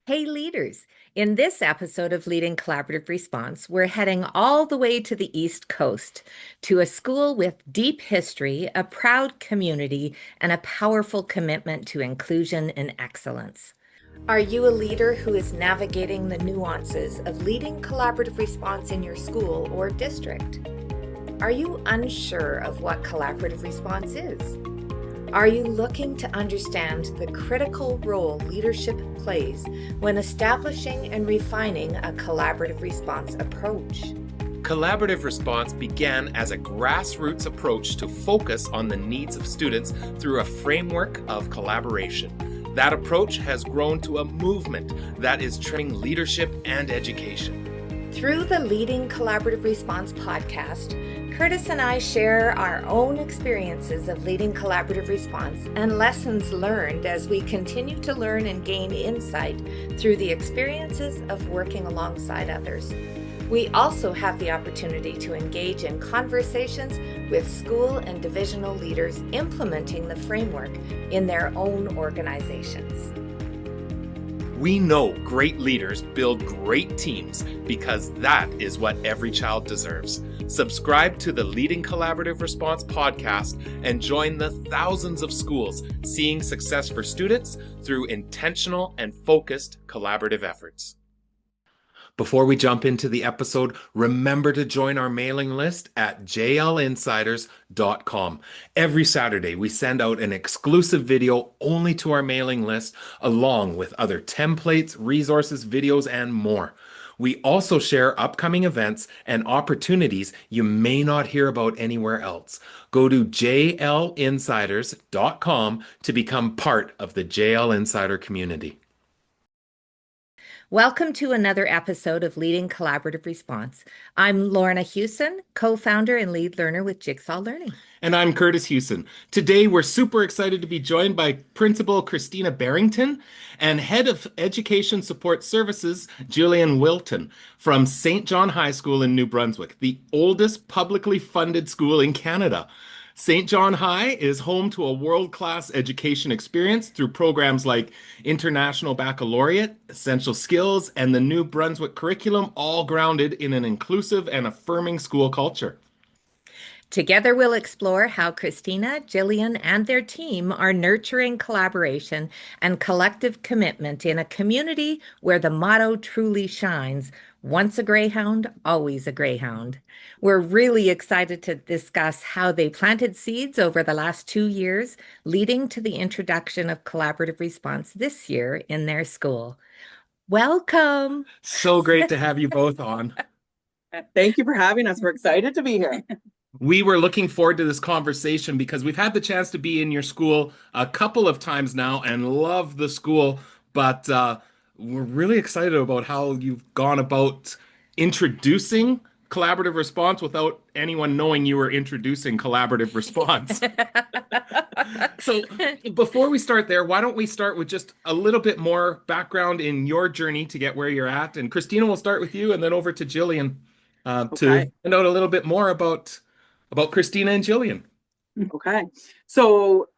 Hey leaders, in this episode of Leading Collaborative Response, we're heading all the way to the East Coast to a school with deep history, a proud community, and a powerful commitment to inclusion and excellence. Are you a leader who is navigating the nuances of leading collaborative response in your school or district? Are you unsure of what collaborative response is? Are you looking to understand the critical role leadership plays when establishing and refining a collaborative response approach? Collaborative response began as a grassroots approach to focus on the needs of students through a framework of collaboration. That approach has grown to a movement that is training leadership and education. Through the Leading Collaborative Response podcast, Kurtis and I share our own experiences of leading collaborative response and lessons learned as we continue to learn and gain insight through the experiences of working alongside others. We also have the opportunity to engage in conversations with school and divisional leaders implementing the framework in their own organizations. We know great leaders build great teams because that is what every child deserves. Subscribe to the Leading Collaborative Response podcast and join the thousands of schools seeing success for students through intentional and focused collaborative efforts. Before we jump into the episode, remember to join our mailing list at jlinsiders.com. Every Saturday, we send out an exclusive video only to our mailing list, along with other templates, resources, videos, and more. We also share upcoming events and opportunities you may not hear about anywhere else. Go to jlinsiders.com to become part of the JL Insider community. Welcome to another episode of Leading Collaborative Response. I'm Lorna Hewson, co-founder and lead learner with Jigsaw Learning. And I'm Kurtis Hewson. Today, we're super excited to be joined by Principal Christina Barrington and Head of Education Support Services, Jillian Wilton, from St. John High School in New Brunswick, the oldest publicly funded school in Canada. St. John High is home to a world-class education experience through programs like International Baccalaureate, Essential Skills, and the New Brunswick curriculum, all grounded in an inclusive and affirming school culture. Together, we'll explore how Christina, Jillian, and their team are nurturing collaboration and collective commitment in a community where the motto truly shines: once a Greyhound, always a Greyhound. We're really excited to discuss how they planted seeds over the last 2 years, leading to the introduction of collaborative response this year in their school. Welcome. So great to have you both on. Thank you for having us. We're excited to be here. We were looking forward to this conversation because we've had the chance to be in your school a couple of times now and love the school, but we're really excited about how you've gone about introducing collaborative response without anyone knowing you were introducing collaborative response. So before we start there, why don't we start with just a little bit more background in your journey to get where you're at? And Christina, we'll start with you and then over to Jillian to find out a little bit more about Christina and Jillian. Okay. So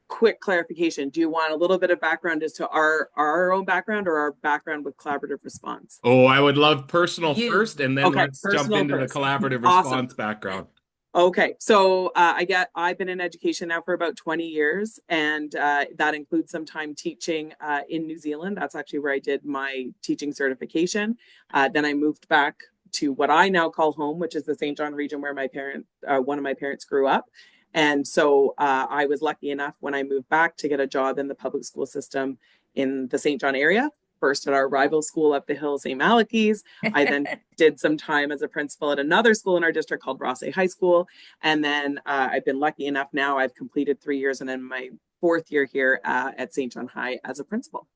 quick clarification. Do you want a little bit of background as to our own background or our background with collaborative response? Oh, I would love personal first, and then let's jump into first. The collaborative response background. Okay. So I've been in education now for about 20 years, and that includes some time teaching in New Zealand. That's actually where I did my teaching certification. Then I moved back to what I now call home, which is the St. John region where one of my parents grew up. And so I was lucky enough when I moved back to get a job in the public school system in the St. John area, first at our rival school up the hill, St. Malachy's. I then did some time as a principal at another school in our district called Rossay High School. And then I've been lucky enough now, I've completed 3 years and in my 4th year here at St. John High as a principal.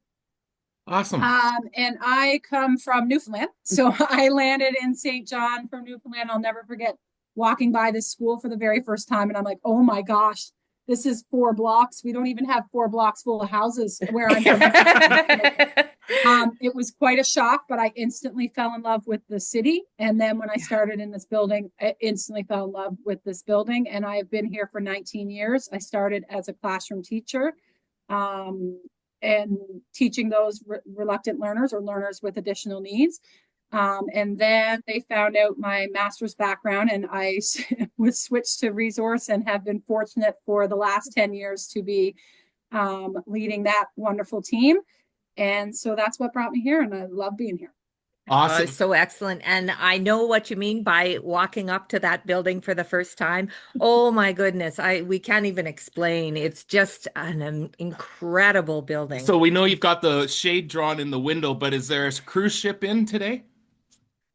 Awesome. And I come from Newfoundland. So I landed in St. John from Newfoundland. I'll never forget walking by this school for the very first time. And I'm like, oh my gosh, this is 4 blocks. We don't even have 4 blocks full of houses where I'm from. It was quite a shock, but I instantly fell in love with the city. And then when I started in this building, I instantly fell in love with this building. And I have been here for 19 years. I started as a classroom teacher. and teaching those reluctant learners or learners with additional needs. And then they found out my master's background, and I was switched to resource and have been fortunate for the last 10 years to be leading that wonderful team. And so that's what brought me here, and I love being here. Awesome. So excellent. And I know what you mean by walking up to that building for the first time. Oh my goodness. We can't even explain. It's just an incredible building. So we know you've got the shade drawn in the window, but is there a cruise ship in today?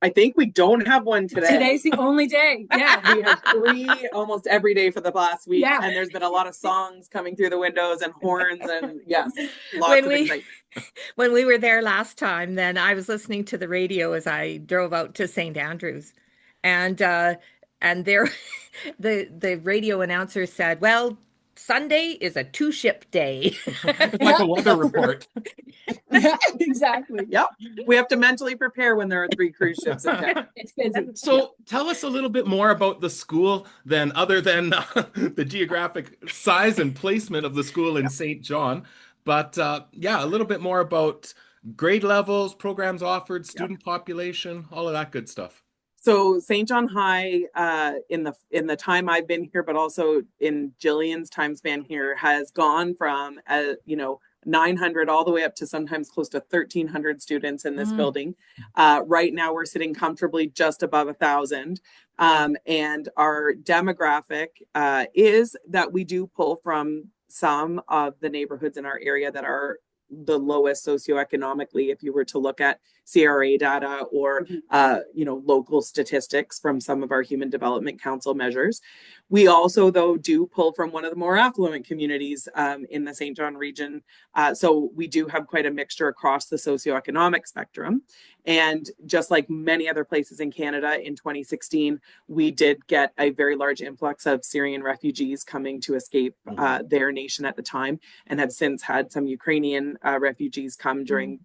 I think we don't have one today. Today's the only day. Yeah. We have 3 almost every day for the last week. Yeah. And there's been a lot of songs coming through the windows and horns and yes, lots of excitement. When we were there last time, then I was listening to the radio as I drove out to St. Andrews. And there the radio announcer said, well, Sunday is a 2-ship day. Like a weather report. Yeah, exactly. Yep. We have to mentally prepare when there are 3 cruise ships in town. It's busy. So tell us a little bit more about the school then, other than the geographic size and placement of the school in St. John. But yeah, a little bit more about grade levels, programs offered, student population, all of that good stuff. So St. John High, in the time I've been here, but also in Jillian's time span here, has gone from 900 all the way up to sometimes close to 1,300 students in this building. Right now, we're sitting comfortably just above 1,000, and our demographic is that we do pull from some of the neighborhoods in our area that are the lowest socioeconomically, if you were to look at CRA data or local statistics from some of our Human Development Council measures. We also, though, do pull from one of the more affluent communities in the St. John region. So we do have quite a mixture across the socioeconomic spectrum. And just like many other places in Canada, in 2016, we did get a very large influx of Syrian refugees coming to escape their nation at the time, and have since had some Ukrainian refugees come during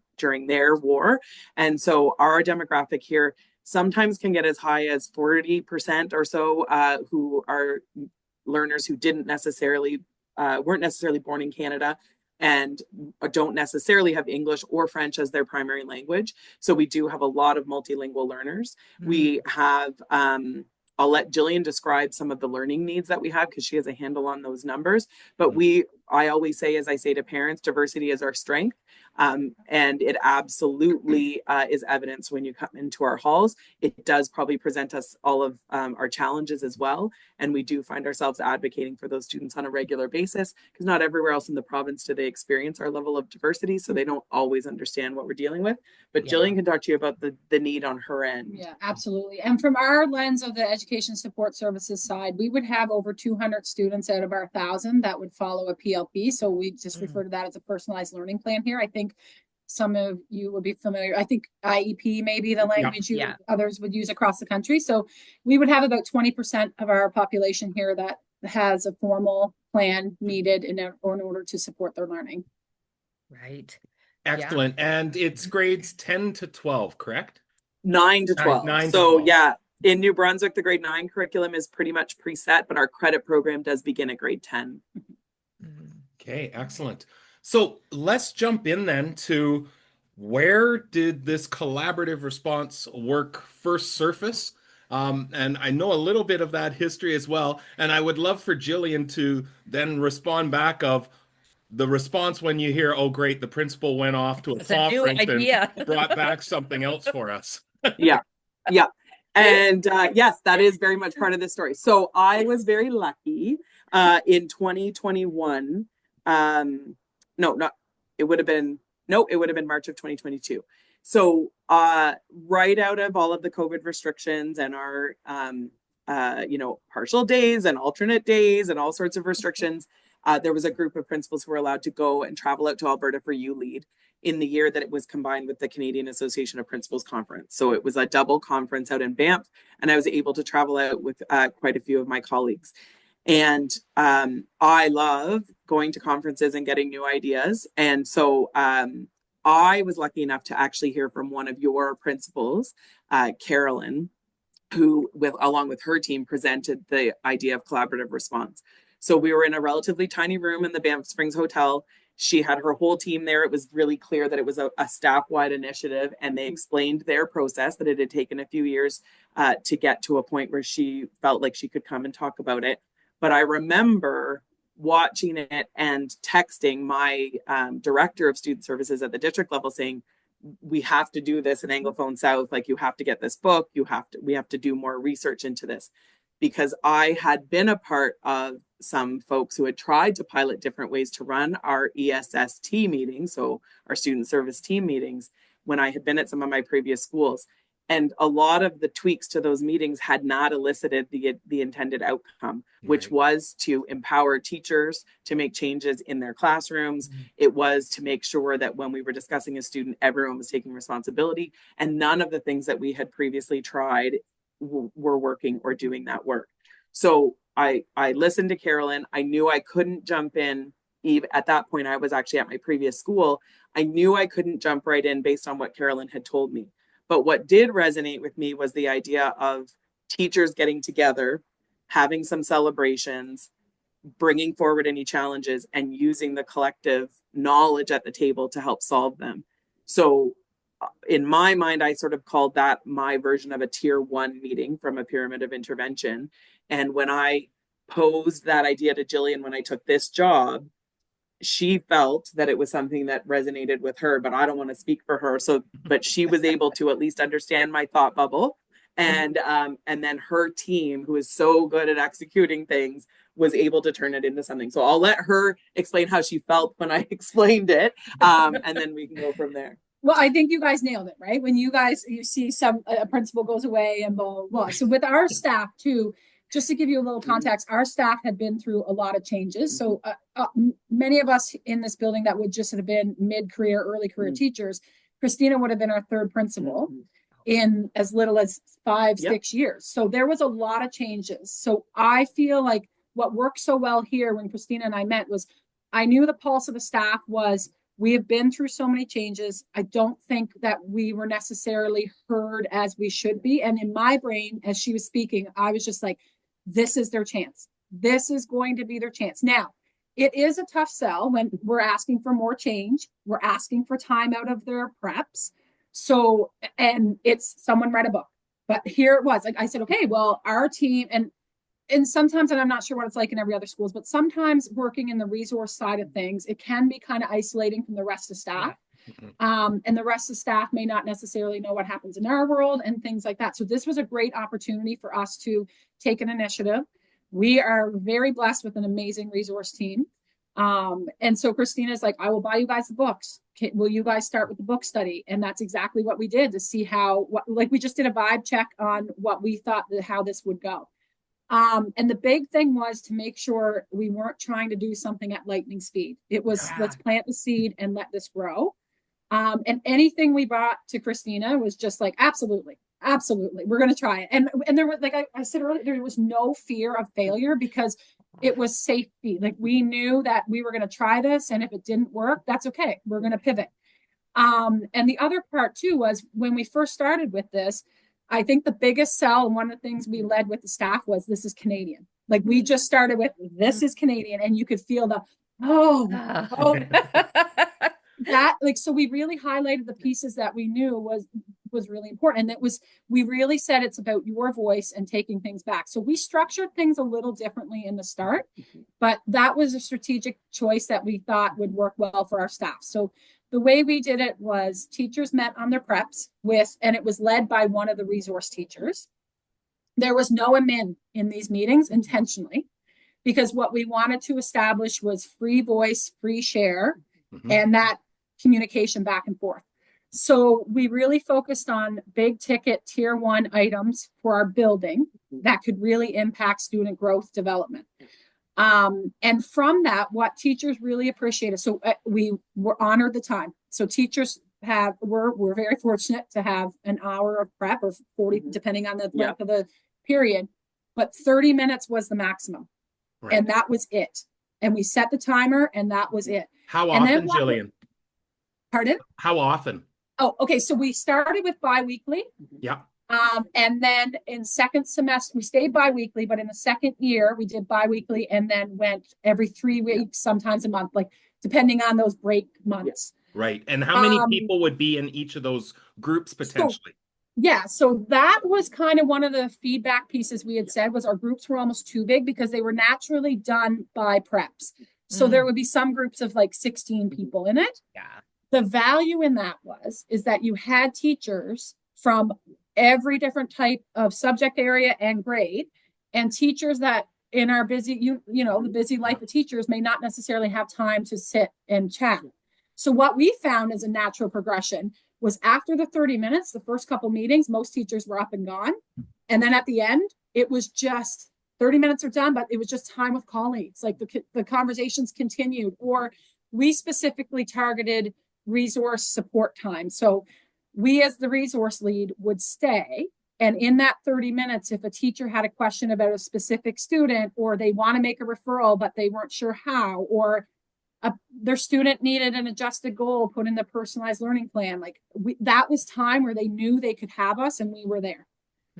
their war. And so our demographic here sometimes can get as high as 40% or so who are learners who weren't necessarily born in Canada and don't necessarily have English or French as their primary language. So we do have a lot of multilingual learners. We have, I'll let Jillian describe some of the learning needs that we have because she has a handle on those numbers. But I always say, as I say to parents, diversity is our strength. And it absolutely is evidence when you come into our halls. It does probably present us all of our challenges as well. And we do find ourselves advocating for those students on a regular basis because not everywhere else in the province do they experience our level of diversity. So they don't always understand what we're dealing with. But Jillian can talk to you about the need on her end. Yeah, absolutely. And from our lens of the education support services side, we would have over 200 students out of our 1,000 that would follow a PLP. So we just refer to that as a personalized learning plan here. I think some of you would be familiar. I think IEP may be the language others would use across the country. So we would have about 20% of our population here that has a formal plan needed in order to support their learning. Right. Excellent. Yeah. And it's grades 10 to 12, correct? 9 to 12. 9 to so 12. Yeah, in New Brunswick, the grade 9 curriculum is pretty much preset, but our credit program does begin at grade 10. Okay, excellent. So let's jump in then to where did this collaborative response work first surface? And I know a little bit of that history as well. And I would love for Jillian to then respond back of the response when you hear, oh, great, the principal went off to a conference and brought back something else for us. Yeah. And yes, that is very much part of this story. So I was very lucky in 2021. It would have been March of 2022. So right out of all of the COVID restrictions and our partial days and alternate days and all sorts of restrictions, there was a group of principals who were allowed to go and travel out to Alberta for U-Lead in the year that it was combined with the Canadian Association of Principals Conference. So it was a double conference out in Banff, and I was able to travel out with quite a few of my colleagues. And I love going to conferences and getting new ideas. And so I was lucky enough to actually hear from one of your principals, Carolyn, who, along with her team, presented the idea of collaborative response. So we were in a relatively tiny room in the Banff Springs Hotel. She had her whole team there. It was really clear that it was a staff-wide initiative, and they explained their process, that it had taken a few years to get to a point where she felt like she could come and talk about it. But I remember watching it and texting my director of student services at the district level saying, we have to do this in Anglophone South. Like, you have to get this book. We have to do more research into this. Because I had been a part of some folks who had tried to pilot different ways to run our ESST meetings, so our student service team meetings, when I had been at some of my previous schools. And a lot of the tweaks to those meetings had not elicited the intended outcome, which was to empower teachers to make changes in their classrooms. It was to make sure that when we were discussing a student, everyone was taking responsibility, and none of the things that we had previously tried were working or doing that work. So I listened to Carolyn. I knew I couldn't jump in. Even at that point, I was actually at my previous school. I knew I couldn't jump right in based on what Carolyn had told me. But what did resonate with me was the idea of teachers getting together, having some celebrations, bringing forward any challenges, and using the collective knowledge at the table to help solve them. So in my mind, I sort of called that my version of a tier 1 meeting from a pyramid of intervention. And when I posed that idea to Jillian when I took this job, she felt that it was something that resonated with her, but I don't want to speak for her. So, but she was able to at least understand my thought bubble. And then her team, who is so good at executing things, was able to turn it into something. So I'll let her explain how she felt when I explained it. And then we can go from there. Well, I think you guys nailed it, right? When you see a principal goes away and blah, blah, blah. So with our staff too, just to give you a little context, our staff had been through a lot of changes. So many of us in this building that would just have been mid-career, early career teachers, Christina would have been our third principal in as little as 5-6 years. So there was a lot of changes. So I feel like what worked so well here when Christina and I met was, I knew the pulse of the staff was, we have been through so many changes. I don't think that we were necessarily heard as we should be. And in my brain, as she was speaking, I was just like, this is their chance. This is going to be their chance. Now, it is a tough sell when we're asking for more change. We're asking for time out of their preps. So, and it's someone read a book. But here it was. Like I said, okay, well, our team, and sometimes, and I'm not sure what it's like in every other schools, but sometimes working in the resource side of things, it can be kind of isolating from the rest of staff. And the rest of staff may not necessarily know what happens in our world and things like that. So this was a great opportunity for us to take an initiative. We are very blessed with an amazing resource team. And so Christina's like, I will buy you guys the books. Will you guys start with the book study? And that's exactly what we did to see like we just did a vibe check on what we thought how this would go. And the big thing was to make sure we weren't trying to do something at lightning speed. It was, let's plant the seed and let this grow. And anything we brought to Christina was just like, absolutely, we're going to try it. And there was, like I said earlier, there was no fear of failure because it was safety. Like we knew that we were going to try this, and if it didn't work, that's okay. We're going to pivot. And the other part too was when we first started with this, I think the biggest sell, and one of the things we led with the staff was, this is Canadian. Like we just started with, this is Canadian, and you could feel the, that, like, so we really highlighted the pieces that we knew was really important. And we really said it's about your voice and taking things back. So we structured things a little differently in the start, but that was a strategic choice that we thought would work well for our staff. So the way we did it was teachers met on their preps and it was led by one of the resource teachers. There was no admin in these meetings intentionally, because what we wanted to establish was free voice, free share, and that communication back and forth. So we really focused on big ticket tier 1 items for our building that could really impact student growth development. And from that, what teachers really appreciated. So we were honored the time. So teachers we're very fortunate to have an hour of prep, or 40, depending on the length of the period, but 30 minutes was the maximum. Right. And that was it. And we set the timer, and that was it. How often, Jillian? Pardon? How often? Oh, okay. So we started with bi-weekly. Yeah. And then in second semester, we stayed bi-weekly, but in the second year, we did bi-weekly and then went every 3 weeks, sometimes a month. Like depending on those break months. Right. And how many people would be in each of those groups potentially? So that was kind of one of the feedback pieces we had said was our groups were almost too big because they were naturally done by preps. So there would be some groups of like 16 people in it. Yeah. The value in that is that you had teachers from every different type of subject area and grade, and teachers that in our busy, you know, the busy life of teachers may not necessarily have time to sit and chat. So what we found as a natural progression was after the 30 minutes, the first couple meetings, most teachers were up and gone. And then at the end, it was just 30 minutes are done, but it was just time with colleagues. Like the conversations continued, or we specifically targeted resource support time. So we as the resource lead would stay. And in that 30 minutes, if a teacher had a question about a specific student, or they want to make a referral, but they weren't sure how, or their student needed an adjusted goal put in the personalized learning plan, like that was time where they knew they could have us and we were there.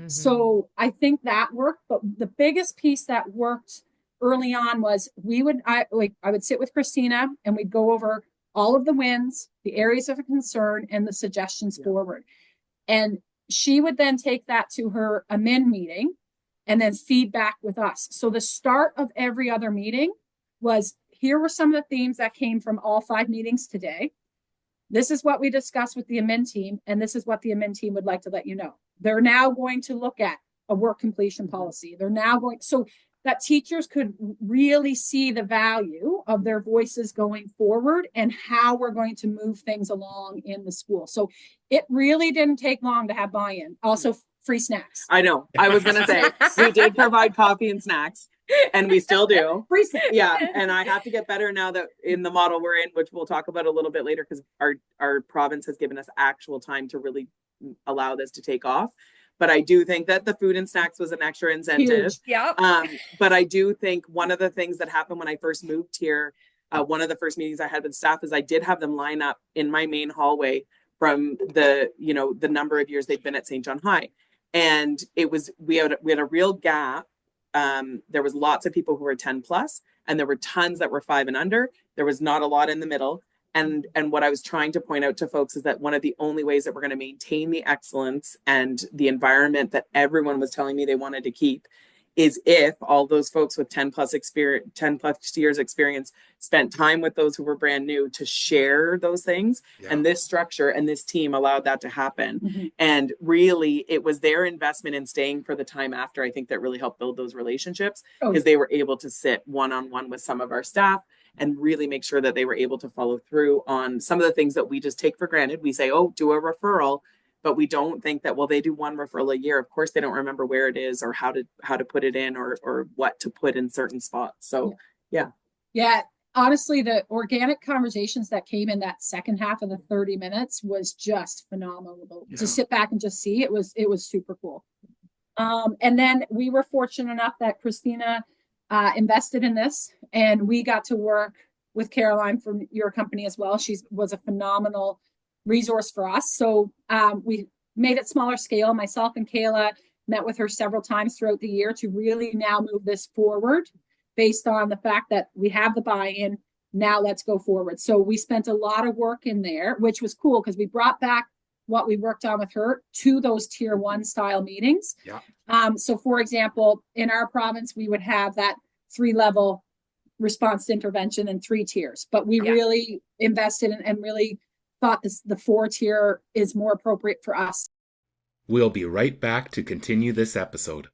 So I think that worked. But the biggest piece that worked early on was I would sit with Christina and we'd go over all of the wins, the areas of concern, and the suggestions forward. And she would then take that to her admin meeting and then feedback with us. So the start of every other meeting was, here were some of the themes that came from all 5 meetings today. This is what we discussed with the admin team, and this is what the admin team would like to let you know. They're now going to look at a work completion policy. They're now going, so that teachers could really see the value of their voices going forward and how we're going to move things along in the school. So it really didn't take long to have buy-in. Also, free snacks. I know. I was going to say, we did provide coffee and snacks, and we still do. Free snacks. Yeah. And I have to get better now that in the model we're in, which we'll talk about a little bit later, because our province has given us actual time to really allow this to take off. But I do think that the food and snacks was an extra incentive. Yeah. But I do think one of the things that happened when I first moved here, one of the first meetings I had with staff is I did have them line up in my main hallway from the number of years they've been at St. John High. And we had a real gap. There was lots of people who were 10 plus, and there were tons that were 5 and under. There was not a lot in the middle. And what I was trying to point out to folks is that one of the only ways that we're going to maintain the excellence and the environment that everyone was telling me they wanted to keep is if all those folks with 10 plus years experience spent time with those who were brand new to share those things. Yeah. And this structure and this team allowed that to happen. Mm-hmm. And really, it was their investment in staying for the time after, I think, that really helped build those relationships, because they were able to sit one-on-one with some of our staff and really make sure that they were able to follow through on some of the things that we just take for granted. We say, oh, do a referral. But we don't think that, well, they do one referral a year. Of course, they don't remember where it is or how to put it in or what to put in certain spots. So, yeah. Yeah. Honestly, the organic conversations that came in that second half of the 30 minutes was just phenomenal. Yeah. To sit back and just see, it was super cool. And then we were fortunate enough that Christina invested in this, and we got to work with Caroline from your company as well. She was a phenomenal resource for us. So we made it smaller scale. Myself and Kayla met with her several times throughout the year to really now move this forward based on the fact that we have the buy-in. Now let's go forward. So we spent a lot of work in there, which was cool because we brought back what we worked on with her to those tier 1 style meetings. Yeah. So for example, in our province, we would have that 3-level response to intervention and 3 tiers, but we really invested in and really thought the 4-tier is more appropriate for us. We'll be right back to continue this episode.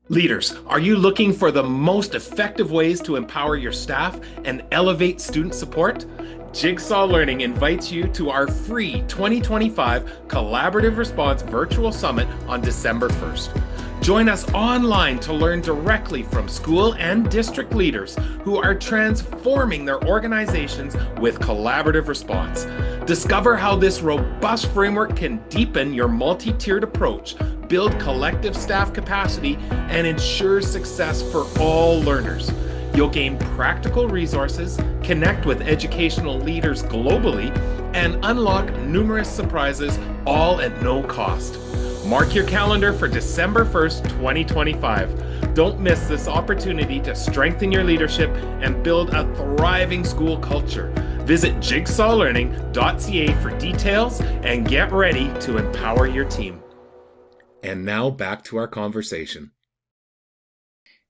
Leaders, are you looking for the most effective ways to empower your staff and elevate student support? Jigsaw Learning invites you to our free 2025 Collaborative Response Virtual Summit on December 1st. Join us online to learn directly from school and district leaders who are transforming their organizations with collaborative response. Discover how this robust framework can deepen your multi-tiered approach, build collective staff capacity, and ensure success for all learners. You'll gain practical resources, connect with educational leaders globally, and unlock numerous surprises, all at no cost. Mark your calendar for December 1st, 2025. Don't miss this opportunity to strengthen your leadership and build a thriving school culture. Visit jigsawlearning.ca for details and get ready to empower your team. And now back to our conversation.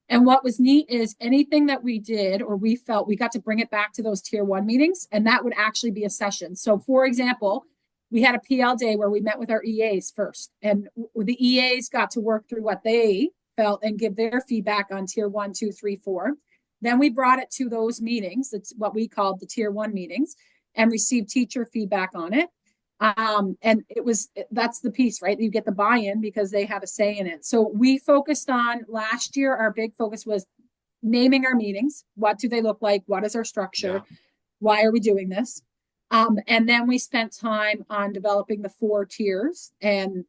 And what was neat is anything that we did or we felt, we got to bring it back to those tier 1 meetings, and that would actually be a session. So for example, we had a PL day where we met with our EAs first, and the EAs got to work through what they felt and give their feedback on tier 1, 2, 3, 4. Then we brought it to those meetings. That's what we called the tier 1 meetings, and received teacher feedback on it. And that's the piece, right? You get the buy-in because they have a say in it. So we focused on last year, our big focus was naming our meetings. What do they look like? What is our structure? Yeah. Why are we doing this? And then we spent time on developing the 4 tiers and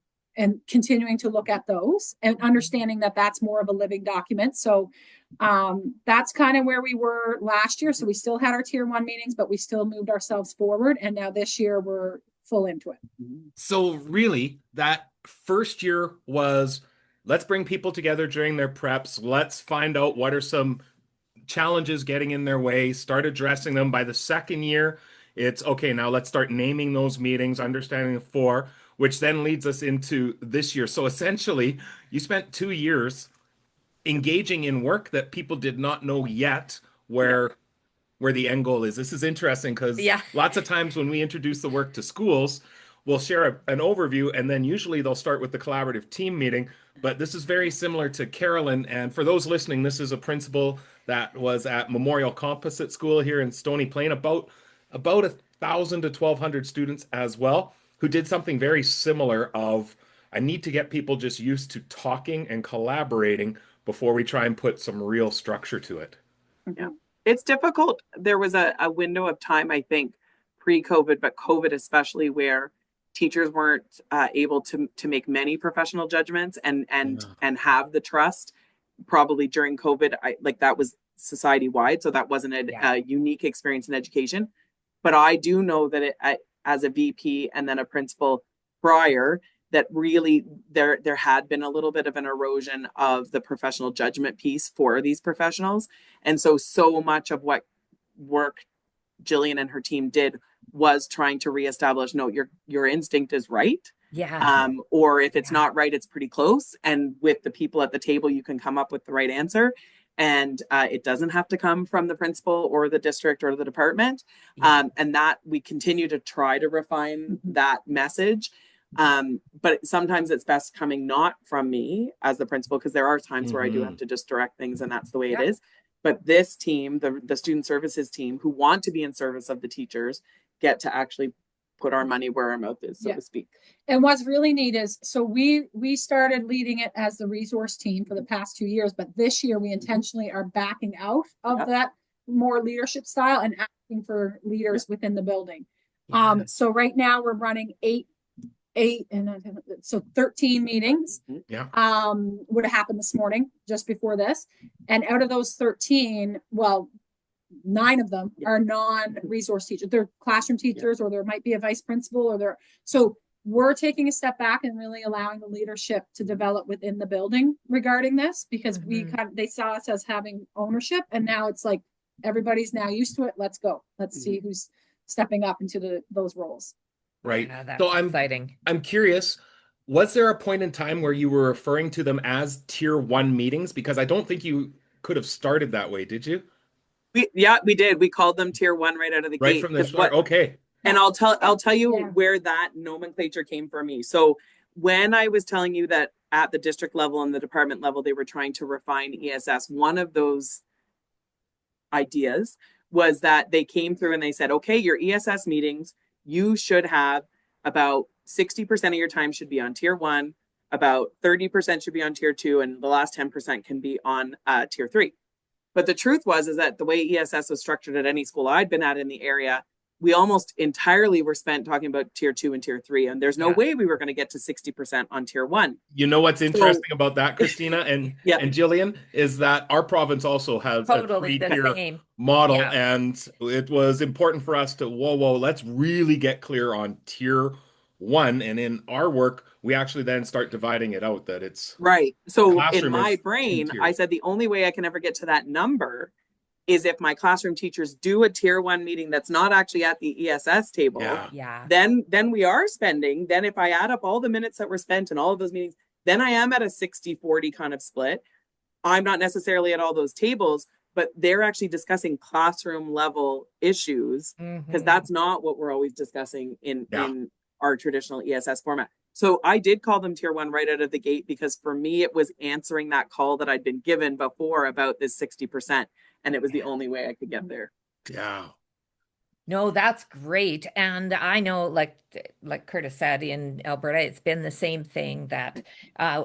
continuing to look at those and understanding that that's more of a living document. So that's kind of where we were last year. So we still had our tier 1 meetings, but we still moved ourselves forward. And now this year we're full into it. So really, that first year was, let's bring people together during their preps. Let's find out what are some challenges getting in their way, start addressing them. By the second year, it's okay, now let's start naming those meetings, understanding the 4, which then leads us into this year. So essentially, you spent 2 years engaging in work that people did not know yet where the end goal is. This is interesting because lots of times when we introduce the work to schools, we'll share an overview, and then usually they'll start with the collaborative team meeting. But this is very similar to Carolyn. And for those listening, this is a principal that was at Memorial Composite School here in Stony Plain, about 1,000 to 1,200 students as well, who did something very similar of, I need to get people just used to talking and collaborating before we try and put some real structure to it. Yeah. It's difficult. There was a window of time, I think, pre-COVID, but COVID especially, where teachers weren't able to make many professional judgments and have the trust. Probably during COVID, that was society-wide, so that wasn't a unique experience in education. But I do know that as a VP and then a principal prior, that really there had been a little bit of an erosion of the professional judgment piece for these professionals. And so much of what work Jillian and her team did was trying to reestablish, no, your instinct is right. Yeah. Or if it's not right, it's pretty close. And with the people at the table, you can come up with the right answer. And it doesn't have to come from the principal or the district or the department. And that we continue to try to refine that message. But sometimes it's best coming not from me as the principal, because there are times where I do have to just direct things, and that's the way it is. But this team, the student services team, who want to be in service of the teachers, get to actually put our money where our mouth is, so to speak. And what's really neat is, so we started leading it as the resource team for the past 2 years, but this year we intentionally are backing out of that more leadership style and asking for leaders within the building. So right now we're running 13 meetings. Would have happened this morning just before this. And out of those 13, 9 of them are non-resource teachers. They're classroom teachers, or there might be a vice principal, so we're taking a step back and really allowing the leadership to develop within the building regarding this, because they saw us as having ownership, and now it's like everybody's now used to it. Let's go. Let's see who's stepping up into those roles. Right. Yeah, that's so exciting. I'm curious, was there a point in time where you were referring to them as tier 1 meetings? Because I don't think you could have started that way, did you? We did. We called them tier 1 right out of the gate. Right from the start. Okay. And I'll tell you where that nomenclature came from me. So when I was telling you that at the district level and the department level, they were trying to refine ESS, one of those ideas was that they came through and they said, okay, your ESS meetings, you should have about 60% of your time should be on tier 1, about 30% should be on tier 2, and the last 10% can be on tier 3. But the truth is that the way ESS was structured at any school I'd been at in the area, we almost entirely were spent talking about tier 2 and tier 3. And there's no way we were going to get to 60% on tier 1. You know what's interesting about that, Christina and Jillian, is that our province also has a 3-tier model. And it was important for us to, let's really get clear on tier one. And in our work, we actually then start dividing it out that it's Right. So in classroom my is brain, 2 I tiers. said the only way I can ever get to that number is if my classroom teachers do a tier 1 meeting that's not actually at the ESS table. Yeah. Yeah. Then we are spending, then if I add up all the minutes that were spent in all of those meetings, then I am at a 60-40 kind of split. I'm not necessarily at all those tables, but they're actually discussing classroom level issues, because that's not what we're always discussing in our traditional ESS format. So I did call them tier 1 right out of the gate, because for me, it was answering that call that I'd been given before about this 60%. And it was the only way I could get there. Yeah. No, that's great. And I know, like Kurtis said, in Alberta, it's been the same thing that I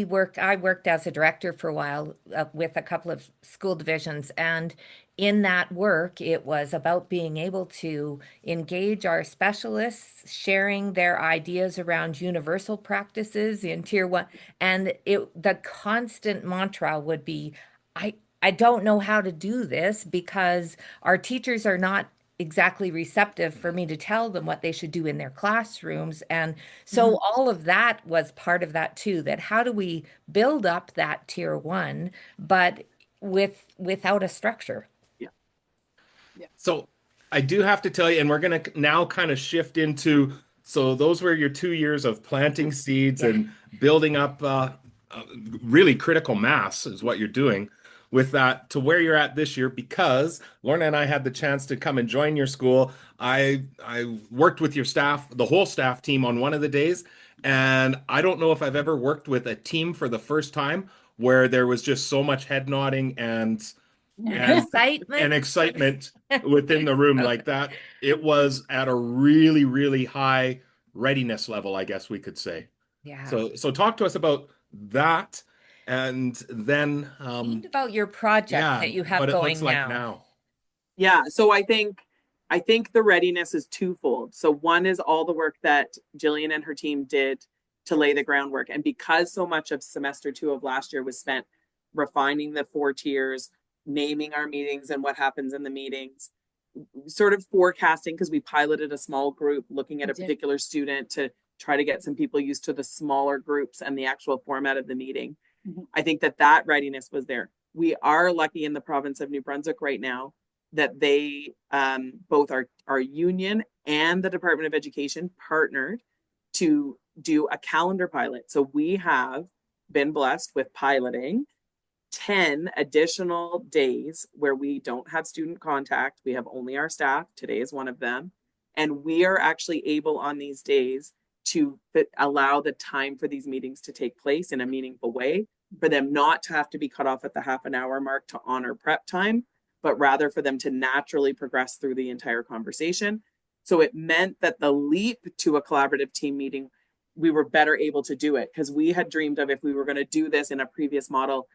worked as a director for a while with a couple of school divisions. And in that work, it was about being able to engage our specialists, sharing their ideas around universal practices in tier 1. And the constant mantra would be, I don't know how to do this because our teachers are not exactly receptive for me to tell them what they should do in their classrooms. And so all of that was part of that too, that how do we build up that tier 1, but without a structure? Yeah. So I do have to tell you, and we're going to now kind of shift into, so those were your 2 years of planting seeds and building up really critical mass is what you're doing with that to where you're at this year, because Lorna and I had the chance to come and join your school. I worked with your staff, the whole staff team, on one of the days, and I don't know if I've ever worked with a team for the first time where there was just so much head nodding and excitement within the room like that. It was at a really, really high readiness level, I guess we could say. Yeah. So talk to us about that. And then about your project that you have what it going looks like now. now. Yeah. So I think the readiness is twofold. So one is all the work that Jillian and her team did to lay the groundwork. And because so much of semester 2 of last year was spent refining the 4 tiers, naming our meetings and what happens in the meetings, sort of forecasting, because we piloted a small group looking at a particular student to try to get some people used to the smaller groups and the actual format of the meeting. I think that readiness was there. We are lucky in the province of New Brunswick right now that they both our union and the Department of Education partnered to do a calendar pilot. So we have been blessed with piloting 10 additional days where we don't have student contact. We have only our staff. Today is one of them. And we are actually able on these days to allow the time for these meetings to take place in a meaningful way, for them not to have to be cut off at the half an hour mark to honor prep time, but rather for them to naturally progress through the entire conversation. So it meant that the leap to a collaborative team meeting, we were better able to do it, because we had dreamed of, if we were going to do this in a previous model,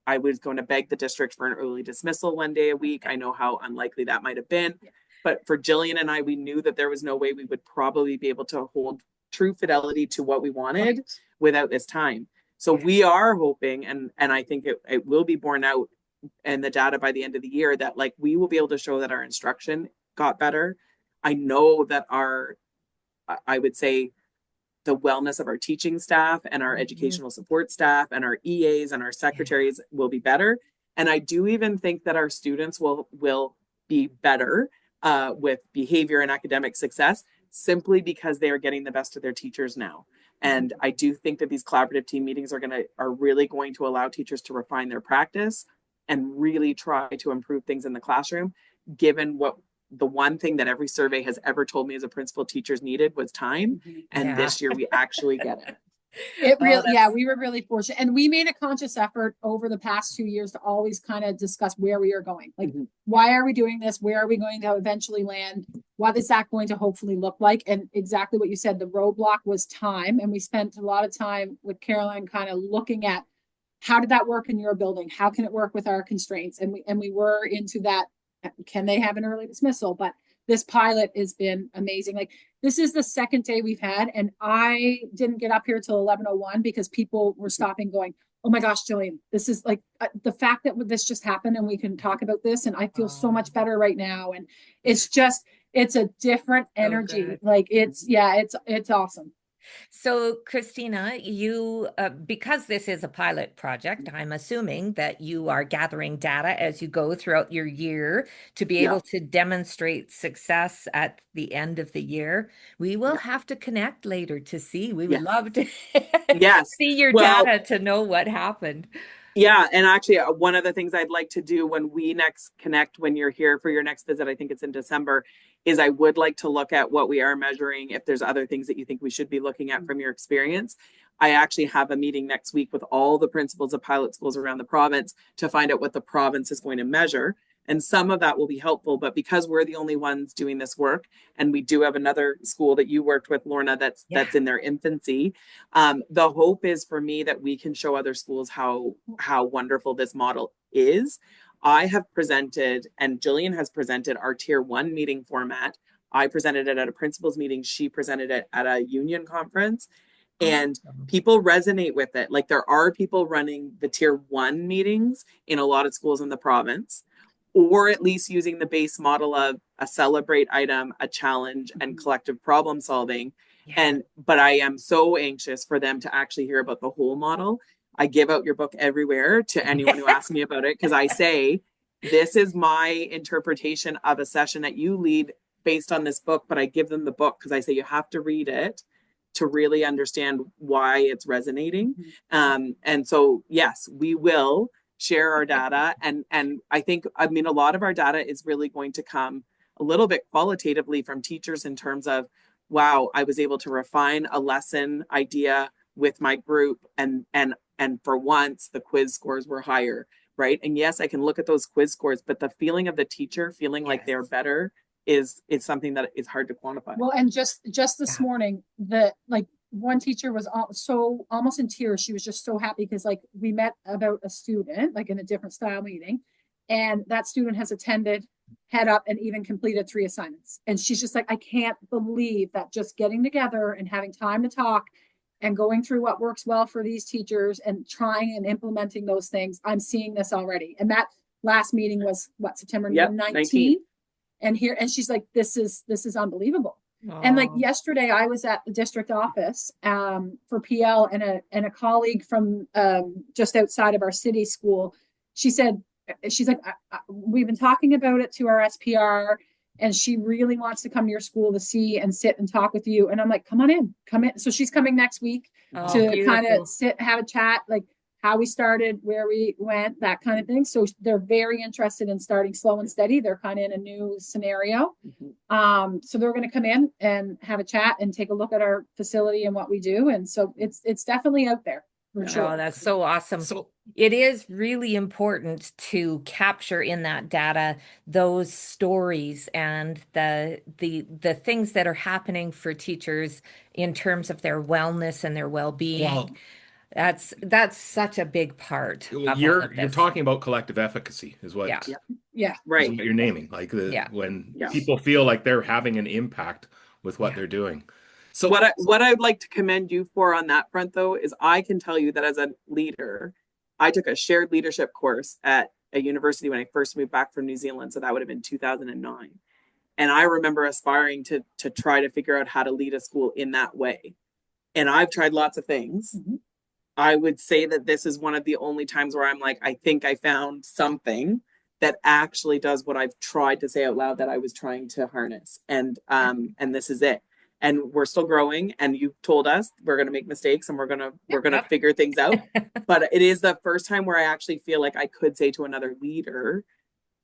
I was going to beg the district for an early dismissal 1 day a week. I know how unlikely that might have been. But for Jillian and I, we knew that there was no way we would probably be able to hold true fidelity to what we wanted without this time. So we are hoping, and I think it will be borne out in the data by the end of the year, that like we will be able to show that our instruction got better. I know that I would say the wellness of our teaching staff and our educational support staff and our EAs and our secretaries will be better. And I do even think that our students will be better with behavior and academic success, simply because they are getting the best of their teachers now. And I do think that these collaborative team meetings are really going to allow teachers to refine their practice and really try to improve things in the classroom, given what the one thing that every survey has ever told me as a principal teachers needed was time. And this year we actually get it. It really, we were really fortunate. And we made a conscious effort over the past 2 years to always kind of discuss where we are going. Like, why are we doing this? Where are we going to eventually land? What is that going to hopefully look like? And exactly what you said, the roadblock was time. And we spent a lot of time with Caroline kind of looking at, how did that work in your building? How can it work with our constraints? And we were into that. Can they have an early dismissal? But this pilot has been amazing. Like, this is the second day we've had, and I didn't get up here till 11:01 because people were stopping going, oh my gosh, Jillian, this is like the fact that this just happened and we can talk about this. And I feel so much better right now. And it's just, It's a different energy. good. Like it's awesome. So, Christina, you, because this is a pilot project, I'm assuming that you are gathering data as you go throughout your year to be Yeah. able to demonstrate success at the end of the year. We will Yeah. have to connect later to see. We would Yes. love to Yes. see your Well, data to know what happened. yeah, and actually, one of the things I'd like to do when we next connect, when you're here for your next visit, I think it's in December, is I would like to look at what we are measuring. If there's other things that you think we should be looking at from your experience, I actually have a meeting next week with all the principals of pilot schools around the province to find out what the province is going to measure. And some of that will be helpful, but because we're the only ones doing this work, and we do have another school that you worked with, Lorna, that's in their infancy. The hope is for me that we can show other schools how wonderful this model is. I have presented, and Jillian has presented, our tier 1 meeting format. I presented it at a principals meeting. She presented it at a union conference. And people resonate with it. Like, there are people running the tier 1 meetings in a lot of schools in the province, or at least using the base model of a celebrate item, a challenge, and collective problem solving. Yeah. But I am so anxious for them to actually hear about the whole model. I give out your book everywhere to anyone who asks me about it, because I say, this is my interpretation of a session that you lead based on this book, but I give them the book because I say you have to read it to really understand why it's resonating. And so, yes, we will share our data. And I think, I mean, a lot of our data is really going to come a little bit qualitatively from teachers in terms of, wow, I was able to refine a lesson idea with my group, and for once the quiz scores were higher, right? And yes, I can look at those quiz scores, but the feeling of the teacher feeling like they're better is something that is hard to quantify. Well, and just this morning, one teacher was so almost in tears. She was just so happy because like we met about a student like in a different style meeting, and that student has attended head up and even completed 3 assignments. And she's just like, I can't believe that just getting together and having time to talk and going through what works well for these teachers and trying and implementing those things. I'm seeing this already. And that last meeting was what, September 19th. And she's like, this is unbelievable. Aww. And like yesterday I was at the district office for PL, and a colleague from just outside of our city school. She's like, we've been talking about it to our SPR, and she really wants to come to your school to see and sit and talk with you. And I'm like, come in. So she's coming next week to kind of sit, have a chat, like how we started, where we went, that kind of thing. So they're very interested in starting slow and steady. They're kind of in a new scenario. So they're going to come in and have a chat and take a look at our facility and what we do. And so it's definitely out there. For sure. Oh, that's so awesome. So it is really important to capture in that data those stories and the things that are happening for teachers in terms of their wellness and their well-being. Well, that's such a big part. You're talking about collective efficacy, is what right. Is what you're naming. Like when people feel like they're having an impact with what they're doing. So what I'd like to commend you for on that front, though, is I can tell you that as a leader, I took a shared leadership course at a university when I first moved back from New Zealand. So that would have been 2009. And I remember aspiring to try to figure out how to lead a school in that way. And I've tried lots of things. I would say that this is one of the only times where I'm like, I think I found something that actually does what I've tried to say out loud that I was trying to harness. And this is it. And we're still growing, and you've told us we're going to make mistakes and we're going to figure things out. But it is the first time where I actually feel like I could say to another leader,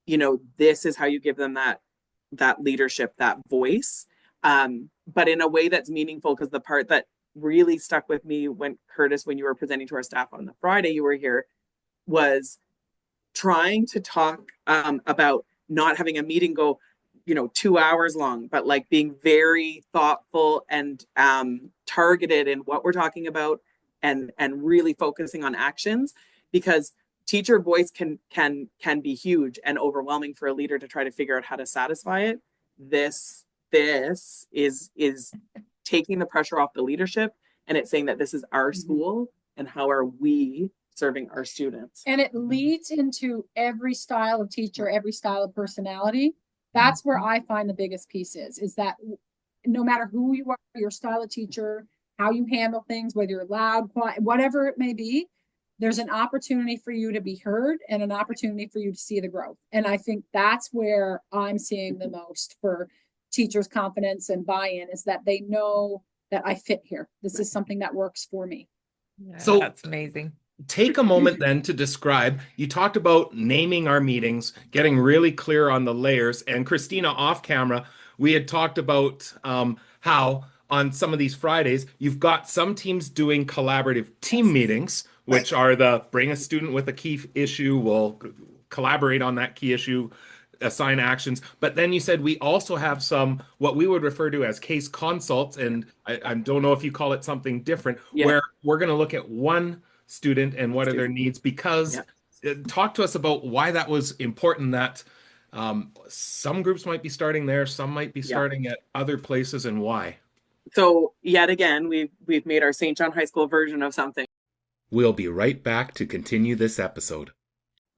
you know, this is how you give them that leadership, that voice, but in a way that's meaningful. Because the part that really stuck with me when Kurtis, when you were presenting to our staff on the Friday you were here, was trying to talk about not having a meeting go 2 hours long, but like being very thoughtful and targeted in what we're talking about, and really focusing on actions, because teacher voice can be huge and overwhelming for a leader to try to figure out how to satisfy it. This is taking the pressure off the leadership, and it's saying that this is our school and how are we serving our students. And it leads into every style of teacher, every style of personality. That's where I find the biggest piece is that no matter who you are, your style of teacher, how you handle things, whether you're loud, quiet, whatever it may be, there's an opportunity for you to be heard and an opportunity for you to see the growth. And I think that's where I'm seeing the most for teachers' confidence and buy-in, is that they know that I fit here. This is something that works for me. Yeah, So that's amazing. Take a moment then to describe. You talked about naming our meetings, getting really clear on the layers. And Christina, off camera, we had talked about how on some of these Fridays, you've got some teams doing collaborative team meetings, which are the bring a student with a key issue, we'll collaborate on that key issue, assign actions. But then you said we also have some what we would refer to as case consults, and I don't know if you call it something different, where we're going to look at one student and what are their needs, because talk to us about why that was important, that some groups might be starting there, some might be starting at other places, and why. So yet again, we've made our St. John High School version of something. We'll be right back to continue this episode.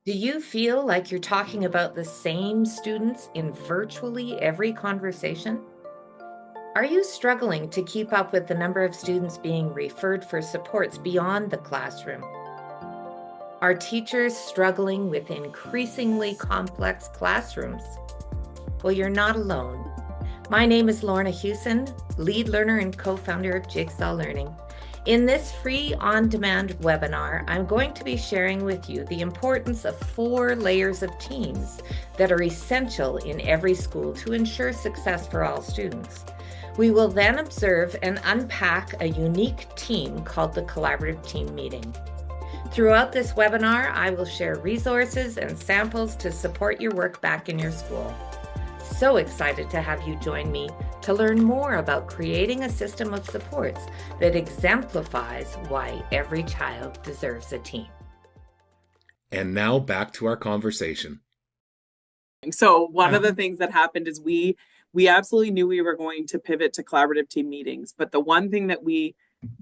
Do you feel like you're talking about the same students in virtually every conversation? Are you struggling to keep up with the number of students being referred for supports beyond the classroom? Are teachers struggling with increasingly complex classrooms? Well, you're not alone. My name is Lorna Hewson, lead learner and co-founder of Jigsaw Learning. In this free on-demand webinar, I'm going to be sharing with you the importance of 4 layers of teams that are essential in every school to ensure success for all students. We will then observe and unpack a unique team called the Collaborative Team Meeting. Throughout this webinar, I will share resources and samples to support your work back in your school. So excited to have you join me to learn more about creating a system of supports that exemplifies why every child deserves a team. And now back to our conversation. So one of the things that happened is we absolutely knew we were going to pivot to collaborative team meetings. But the one thing that we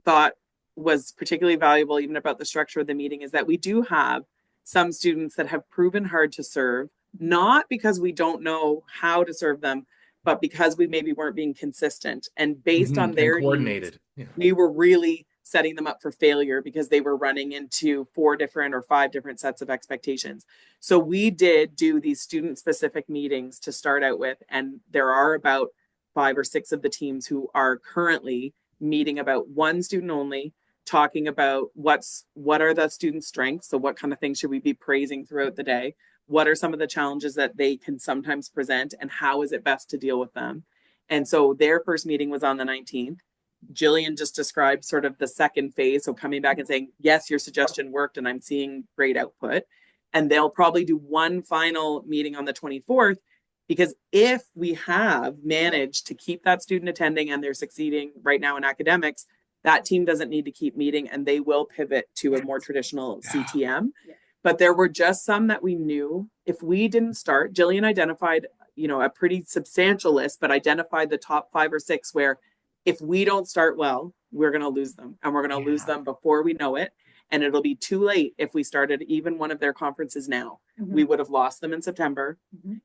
thought was particularly valuable, even about the structure of the meeting, is that we do have some students that have proven hard to serve, not because we don't know how to serve them, but because we maybe weren't being consistent. And based on their coordinated needs, we were really setting them up for failure because they were running into 4 different or 5 different sets of expectations. So we did do these student-specific meetings to start out with, and there are about 5 or 6 of the teams who are currently meeting about one student only, talking about what are the students' strengths, so what kind of things should we be praising throughout the day, what are some of the challenges that they can sometimes present, and how is it best to deal with them. And so their first meeting was on the 19th. Jillian just described sort of the second phase, so coming back and saying, yes, your suggestion worked and I'm seeing great output. And they'll probably do one final meeting on the 24th, because if we have managed to keep that student attending and they're succeeding right now in academics, that team doesn't need to keep meeting and they will pivot to a more traditional CTM. But there were just some that we knew if we didn't start. Jillian identified, a pretty substantial list, but identified the top 5 or 6 where if we don't start well, we're going to lose them, and we're going to lose them before we know it. And it'll be too late if we started even one of their conferences now. We would have lost them in September,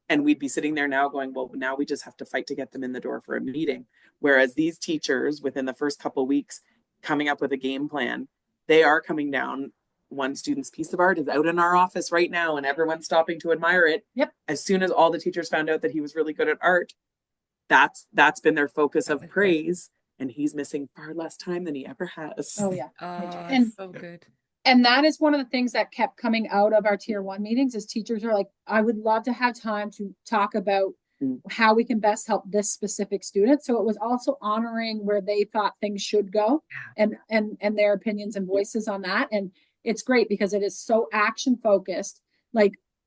and we'd be sitting there now going, well, now we just have to fight to get them in the door for a meeting. Whereas these teachers, within the first couple of weeks, coming up with a game plan, they are coming down. One student's piece of art is out in our office right now, and everyone's stopping to admire it. As soon as all the teachers found out that he was really good at art, that's been their focus of praise, and he's missing far less time than he ever has. Oh yeah. And so good. And that is one of the things that kept coming out of our tier 1 meetings, is teachers are like, I would love to have time to talk about how we can best help this specific student. So it was also honoring where they thought things should go and their opinions and voices on that. And it's great because it is so action focused.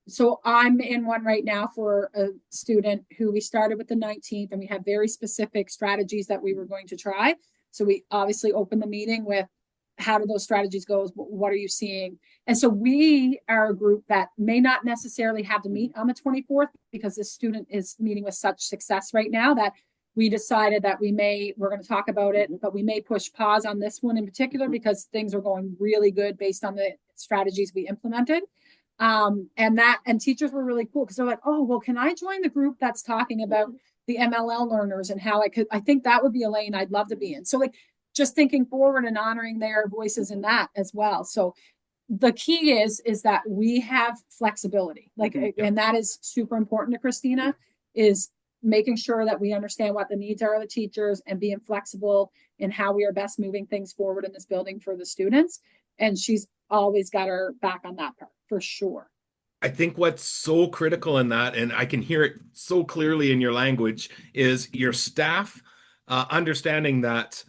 So I'm in one right now for a student who we started with the 19th, and we had very specific strategies that we were going to try. So we obviously opened the meeting with, how do those strategies go? What are you seeing? And so we are a group that may not necessarily have to meet on the 24th, because this student is meeting with such success right now that we decided that we're going to talk about it, but we may push pause on this one in particular because things are going really good based on the strategies we implemented. And teachers were really cool because they're like, oh, well, can I join the group that's talking about the MLL learners and how I think that would be a lane I'd love to be in. So like just thinking forward and honoring their voices in that as well. So the key is that we have flexibility, like, and that is super important to Christina, is making sure that we understand what the needs are of the teachers and being flexible in how we are best moving things forward in this building for the students. And she's always got her back on that part for sure. I think what's so critical in that, and I can hear it so clearly in your language, is your staff understanding that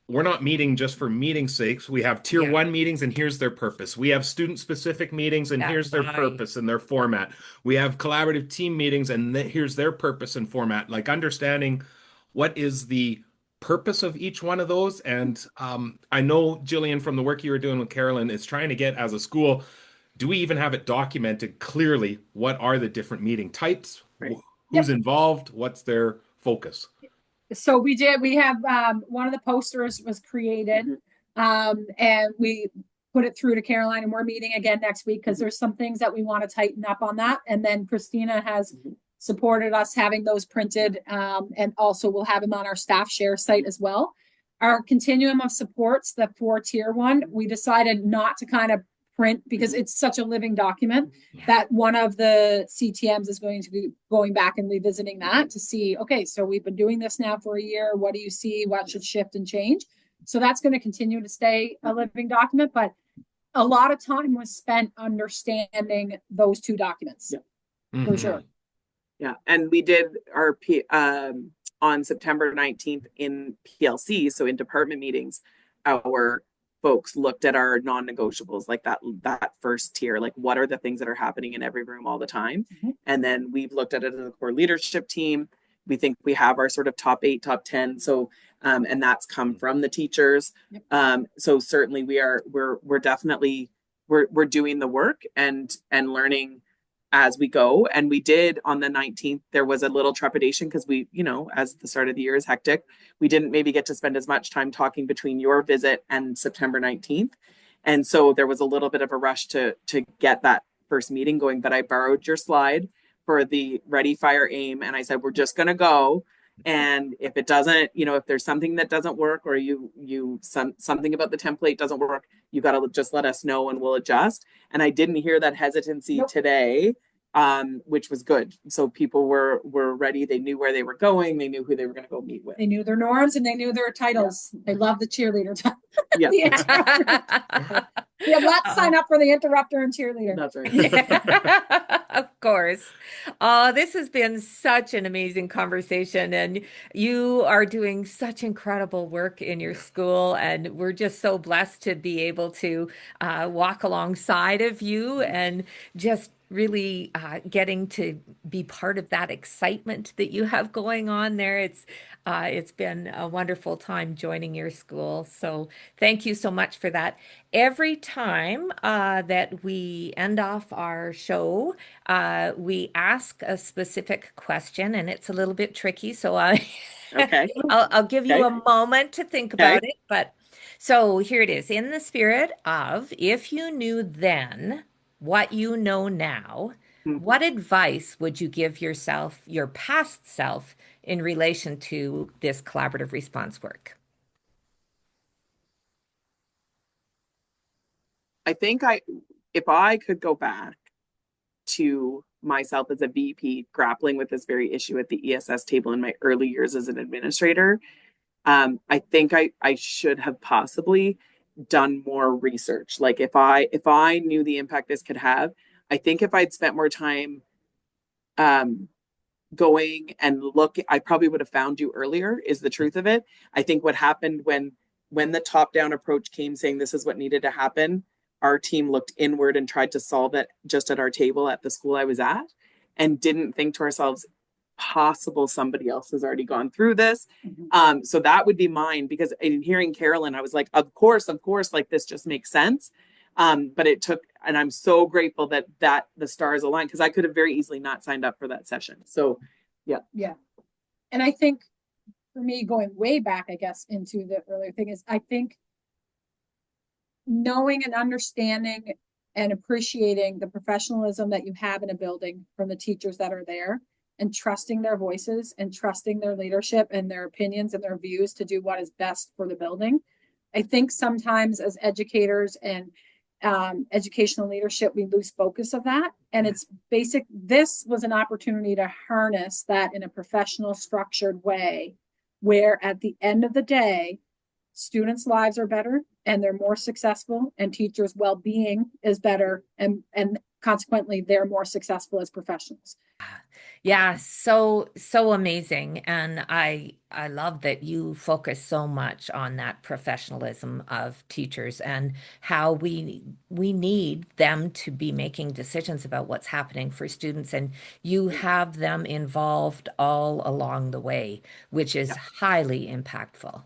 we're not meeting just for meeting's sakes. We have tier one meetings and here's their purpose. We have student specific meetings and here's their purpose and their format. We have collaborative team meetings and here's their purpose and format. Like understanding what is the purpose of each one of those. And I know, Jillian, from the work you were doing with Carolyn, is trying to get as a school, do we even have it documented clearly? What are the different meeting types? Right. Who's involved? What's their focus? So we have one of the posters was created and we put it through to Caroline, and we're meeting again next week because there's some things that we want to tighten up on that. And then Christina has supported us having those printed, and also we'll have them on our staff share site as well. Our continuum of supports, the 4-tier one, we decided not to kind of print because it's such a living document that one of the CTMs is going to be going back and revisiting that to see, okay, so we've been doing this now for a year. What do you see? What should shift and change? So that's going to continue to stay a living document, but a lot of time was spent understanding those two documents for sure. Yeah. And we did our on September 19th in PLC, so in department meetings, our folks looked at our non-negotiables, like that first tier, like what are the things that are happening in every room all the time. And then we've looked at it as a core leadership team. We think we have our sort of top 8, top 10. So, and that's come from the teachers. So certainly we're definitely, we're doing the work and learning as we go. And we did on the 19th, there was a little trepidation because we, as the start of the year is hectic, we didn't maybe get to spend as much time talking between your visit and September 19th. And so there was a little bit of a rush to get that first meeting going, but I borrowed your slide for the ready, fire, aim. And I said, we're just going to go. And if it doesn't, if there's something that doesn't work or something about the template doesn't work, you got to just let us know and we'll adjust. And I didn't hear that hesitancy today, which was good. So people were ready. They knew where they were going. They knew who they were going to go meet with. They knew their norms and they knew their titles. They love the cheerleader. Let's sign up for the interrupter and cheerleader. That's right. Of course. This has been such an amazing conversation, and you are doing such incredible work in your school, and we're just so blessed to be able to walk alongside of you and just really getting to be part of that excitement that you have going on there. It's been a wonderful time joining your school. So thank you so much for that. Every time that we end off our show, we ask a specific question, and it's a little bit tricky. So I'll give you a moment to think about it. But so here it is. In the spirit of, if you knew then what you know now, what advice would you give yourself, your past self, in relation to this collaborative response work? I think if I could go back to myself as a VP grappling with this very issue at the ESS table in my early years as an administrator, I think I should have possibly done more research. Like if I knew the impact this could have, I think if I'd spent more time going and I probably would have found you earlier, is the truth of it. I think what happened when the top-down approach came saying this is what needed to happen, our team looked inward and tried to solve it just at our table at the school I was at, and didn't think to ourselves, possible somebody else has already gone through this. So that would be mine, because in hearing Carolyn, I was like, of course, like this just makes sense. But it took, and I'm so grateful that the stars aligned, because I could have very easily not signed up for that session. So yeah. And I think for me, going way back, I guess, into the earlier thing is, I think knowing and understanding and appreciating the professionalism that you have in a building from the teachers that are there, and trusting their voices and trusting their leadership and their opinions and their views to do what is best for the building. I think sometimes as educators and educational leadership, we lose focus of that. And it's basic. This was an opportunity to harness that in a professional, structured way, where at the end of the day, students' lives are better and they're more successful, and teachers' well-being is better, and consequently they're more successful as professionals. Yeah, so amazing. And I love that you focus so much on that professionalism of teachers and how we need them to be making decisions about what's happening for students. And you have them involved all along the way, which is highly impactful.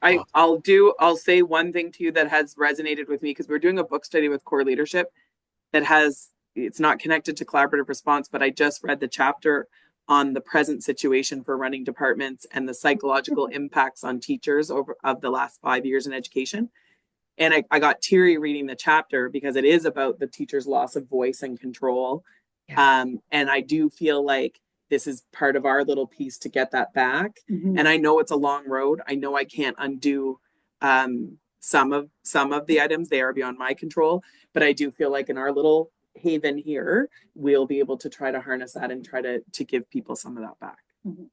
I'll say one thing to you that has resonated with me, because we're doing a book study with core leadership that it's not connected to collaborative response, but I just read the chapter on the present situation for running departments and the psychological impacts on teachers of the last 5 years in education. And I got teary reading the chapter because it is about the teacher's loss of voice and control. Yeah. And I do feel like this is part of our little piece to get that back. Mm-hmm. And I know it's a long road. I know I can't undo some of the items. They are beyond my control. But I do feel like in our little haven here, we'll be able to try to harness that and try to give people some of that back. Mm-hmm.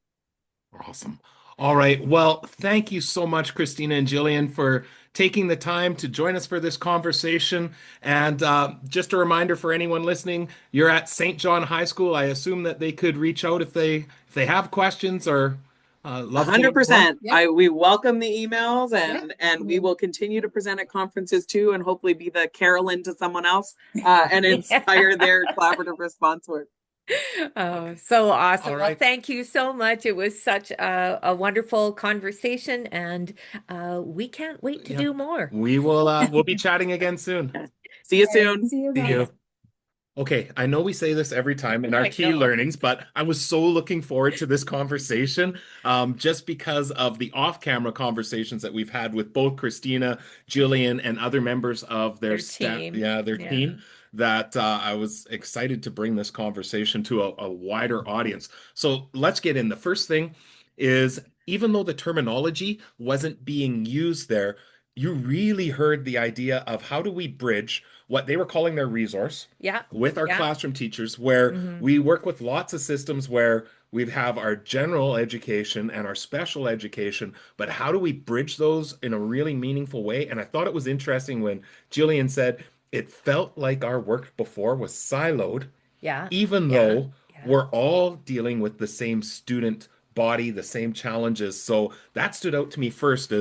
Awesome. All right. Well, thank you so much, Christina and Jillian, for taking the time to join us for this conversation. And just a reminder for anyone listening, you're at St. John High School. I assume that they could reach out if they have questions or love 100%. Yeah. We welcome the emails, and we will continue to present at conferences too, and hopefully be the Carolyn to someone else and inspire their collaborative response work. Oh, so awesome. All Well, right. thank you so much. It was such a wonderful conversation, and we can't wait to Yeah. do more. We will we'll be chatting again soon. See you soon. See you See guys. you. Okay, I know we say this every time in our I key know. learnings, but I was so looking forward to this conversation, just because of the off-camera conversations that we've had with both Christina, Jillian, and other members of their staff, team. their Yeah. team, that I was excited to bring this conversation to a wider audience. So let's get in. The first thing is, even though the terminology wasn't being used there, you really heard the idea of how do we bridge what they were calling their resource Yeah. with our Yeah. classroom teachers, where Mhm. we work with lots of systems where we have our general education and our special education, but how do we bridge those in a really meaningful way? And I thought it was interesting when Jillian said it felt like our work before was siloed, Yeah. even Yeah. though Yeah. we're all dealing with the same student body, the same challenges. So that stood out to me first,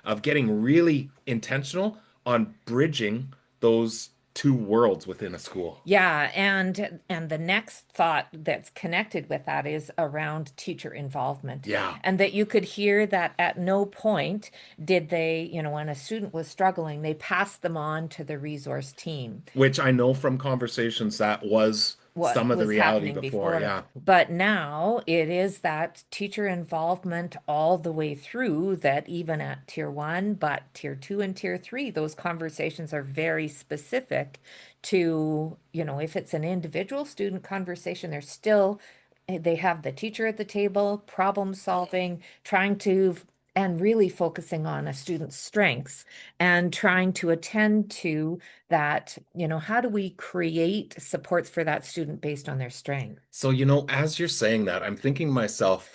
of getting really intentional on bridging those two worlds within a school. Yeah, and the next thought that's connected with that is around teacher involvement. Yeah. And that you could hear that at no point did they, when a student was struggling, they passed them on to the resource team. Which I know from conversations that was What some of the was reality happening before. Yeah. But now it is that teacher involvement all the way through, that even at tier 1, but tier 2 and tier 3, those conversations are very specific to, if it's an individual student conversation, they have the teacher at the table, problem solving, trying to and really focusing on a student's strengths and trying to attend to that, how do we create supports for that student based on their strength? So, as you're saying that, I'm thinking to myself,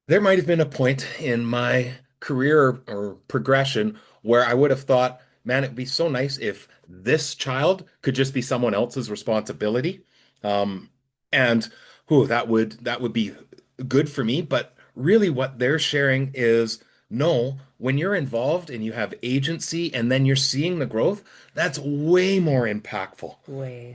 there might have been a point in my career or progression where I would have thought, man, it'd be so nice if this child could just be someone else's responsibility. And that would be good for me. But really what they're sharing is, no, when you're involved and you have agency and then you're seeing the growth, that's way more impactful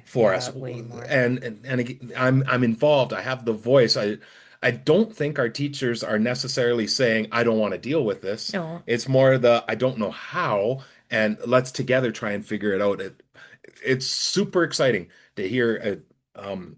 for us. Way more. And again, I'm involved. I have the voice. I don't think our teachers are necessarily saying, I don't want to deal with this. No. It's more I don't know how, and let's together try and figure it out. It's super exciting to hear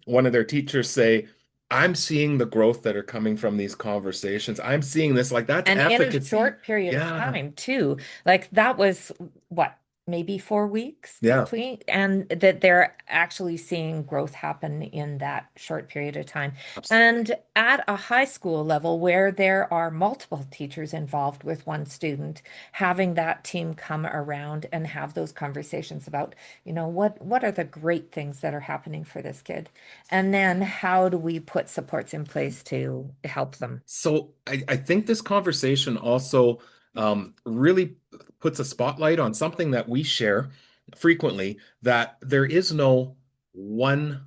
one of their teachers say, I'm seeing the growth that are coming from these conversations. I'm seeing this, like, that's And in a efficacy. short period of time too. Like that was what, maybe 4 weeks Yeah. between, and that they're actually seeing growth happen in that short period of time. Absolutely. And at a high school level where there are multiple teachers involved with one student, having that team come around and have those conversations about, what are the great things that are happening for this kid? And then how do we put supports in place to help them? So I think this conversation also really puts a spotlight on something that we share frequently, that there is no one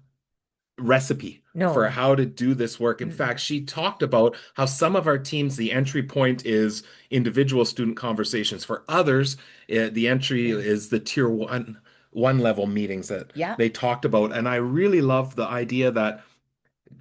recipe for No. how to do this work. In fact, Mm-mm. she talked about how some of our teams, the entry point is individual student conversations. For others, the entry Yeah. is the tier one level meetings that Yeah. they talked about. And I really love the idea that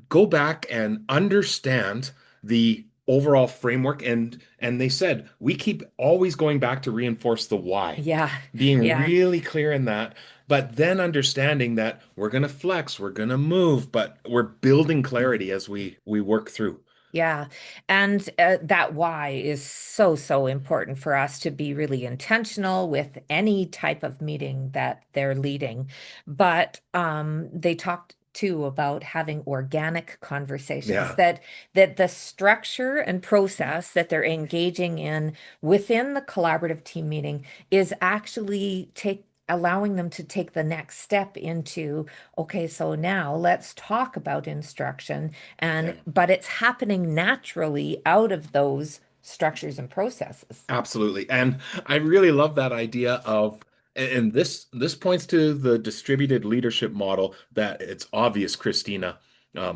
go back and understand the overall framework, and they said we keep always going back to reinforce the why, Yeah. being Yeah. really clear in that, but then understanding that we're going to flex, we're going to move, but we're building clarity as we work through. Yeah. And that why is so, so important for us to be really intentional with any type of meeting that they're leading. But they talked too about having organic conversations, Yeah. that the structure and process that they're engaging in within the collaborative team meeting is actually allowing them to take the next step into, okay, so now let's talk about instruction, Yeah. but it's happening naturally out of those structures and processes. Absolutely. And I really love that idea of, and this points to the distributed leadership model that it's obvious Christina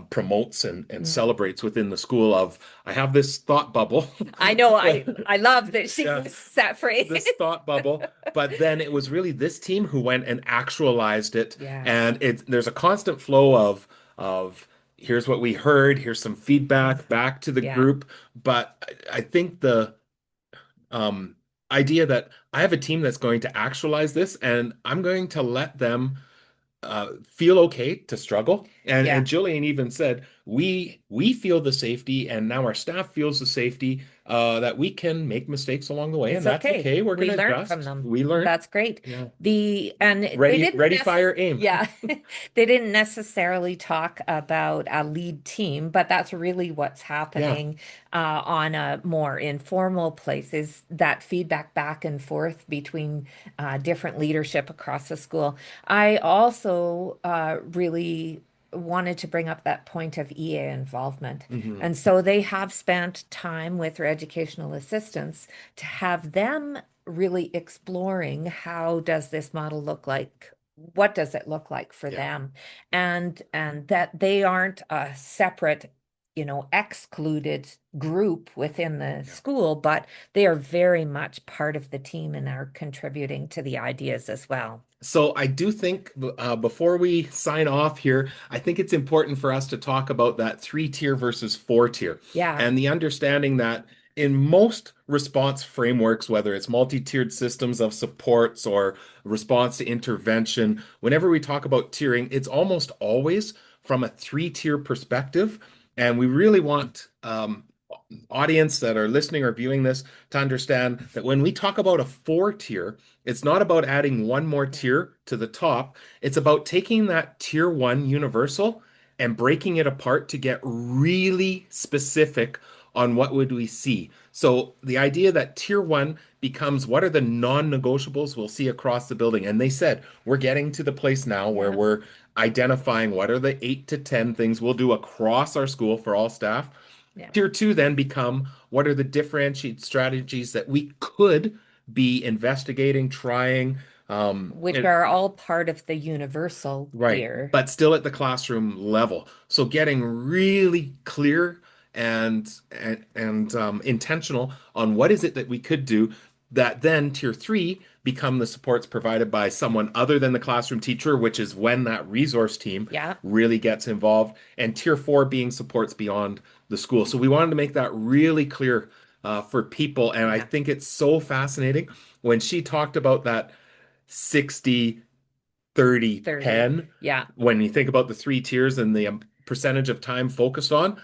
promotes and Mm. celebrates within the school of, I have this thought bubble. I know, I love that she Yeah, uses that phrase. this thought bubble, but then it was really this team who went and actualized it. Yeah. And there's a constant flow of here's what we heard, here's some feedback back to the Yeah. group. But I think the um, idea that I have a team that's going to actualize this and I'm going to let them feel okay to struggle. And Yeah. Jillian even said, we feel the safety, and now our staff feels the safety that we can make mistakes along the way, and It's that's okay. okay. We're We going to learn from adjust. them. We learn. That's great. Yeah. And they Ready, didn't ready, fire, aim. yeah, they didn't necessarily talk about a lead team, but that's really what's Yeah. happening on a more informal place, is that feedback back and forth between different leadership across the school. I also really wanted to bring up that point of EA involvement. Hmm. And so they have spent time with their educational assistants to have them really exploring, how does this model look like? What does it look like for Yeah. them? And that they aren't a separate, excluded group within the Yeah. school, but they are very much part of the team and are contributing to the ideas as well. So I do think before we sign off here, I think it's important for us to talk about that 3-tier versus 4-tier, Yeah. and the understanding that in most response frameworks, whether it's multi-tiered systems of supports or response to intervention, whenever we talk about tiering, it's almost always from a 3-tier perspective. And we really want audience that are listening or viewing this to understand that when we talk about a 4-tier, it's not about adding one more tier to the top. It's about taking that tier 1 universal and breaking it apart to get really specific on what would we see. So the idea that tier 1 becomes what are the non-negotiables we'll see across the building. And they said, we're getting to the place now where Yeah. we're identifying what are the 8 to 10 things we'll do across our school for all staff. Yeah. Tier 2 then become what are the differentiated strategies that we could be investigating, trying, Which are all part of the universal right, tier. but still at the classroom level. So getting really clear and intentional on what is it that we could do, that then tier 3 become the supports provided by someone other than the classroom teacher, which is when that resource team Yeah. really gets involved, and tier 4 being supports beyond the school. So we wanted to make that really clear for people, and I Yeah. think it's so fascinating when she talked about that 60, 30, 30. 10. Yeah. When you think about the 3 tiers and the percentage of time focused on,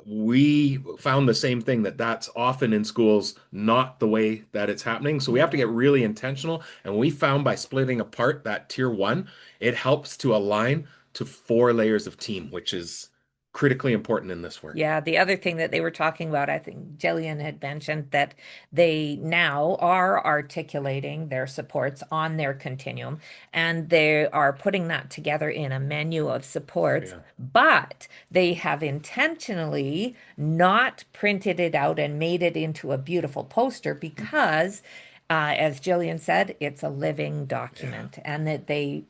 we found the same thing, that's often in schools not the way that it's happening. So we have to get really intentional. And we found by splitting apart that tier one, it helps to align to 4 layers of team, which is critically important in this work. Yeah, the other thing that they were talking about, I think Jillian had mentioned that they now are articulating their supports on their continuum and they are putting that together in a menu of supports, Yeah. but they have intentionally not printed it out and made it into a beautiful poster because, as Jillian said, it's a living document and that they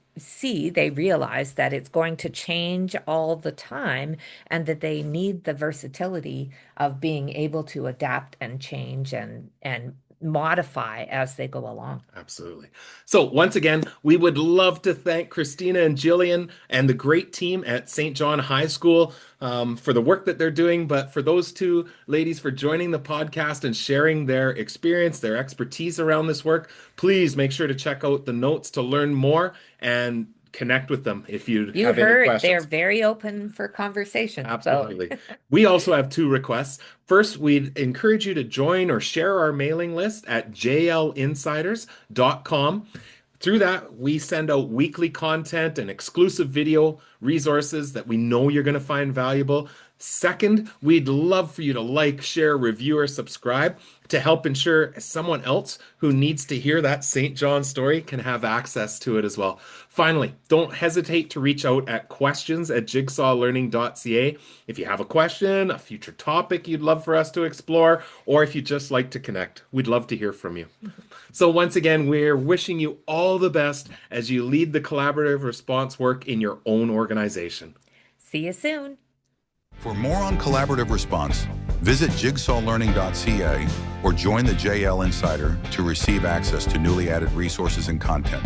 realize that it's going to change all the time and that they need the versatility of being able to adapt and change and modify as they go along. Absolutely. So once again, we would love to thank Christina and Jillian and the great team at St. John High School for the work that they're doing, but for those 2 ladies for joining the podcast and sharing their experience, their expertise around this work. Please make sure to check out the notes to learn more and connect with them if you have any heard questions. they're very open for conversation. Absolutely. We also have 2 requests. First, we'd encourage you to join or share our mailing list at jlinsiders.com. Through that, we send out weekly content and exclusive video resources that we know you're going to find valuable. Second, we'd love for you to like, share, review, or subscribe to help ensure someone else who needs to hear that St. John story can have access to it as well. Finally, don't hesitate to reach out at questions@jigsawlearning.ca if you have a question, a future topic you'd love for us to explore, or if you'd just like to connect. We'd love to hear from you. So once again, we're wishing you all the best as you lead the collaborative response work in your own organization. See you soon. For more on collaborative response, visit jigsawlearning.ca or join the JL Insider to receive access to newly added resources and content.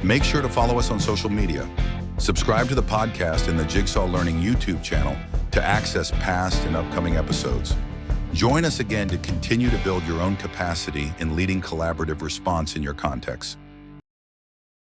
Make sure to follow us on social media. Subscribe to the podcast in the Jigsaw Learning YouTube channel to access past and upcoming episodes. Join us again to continue to build your own capacity in leading collaborative response in your context.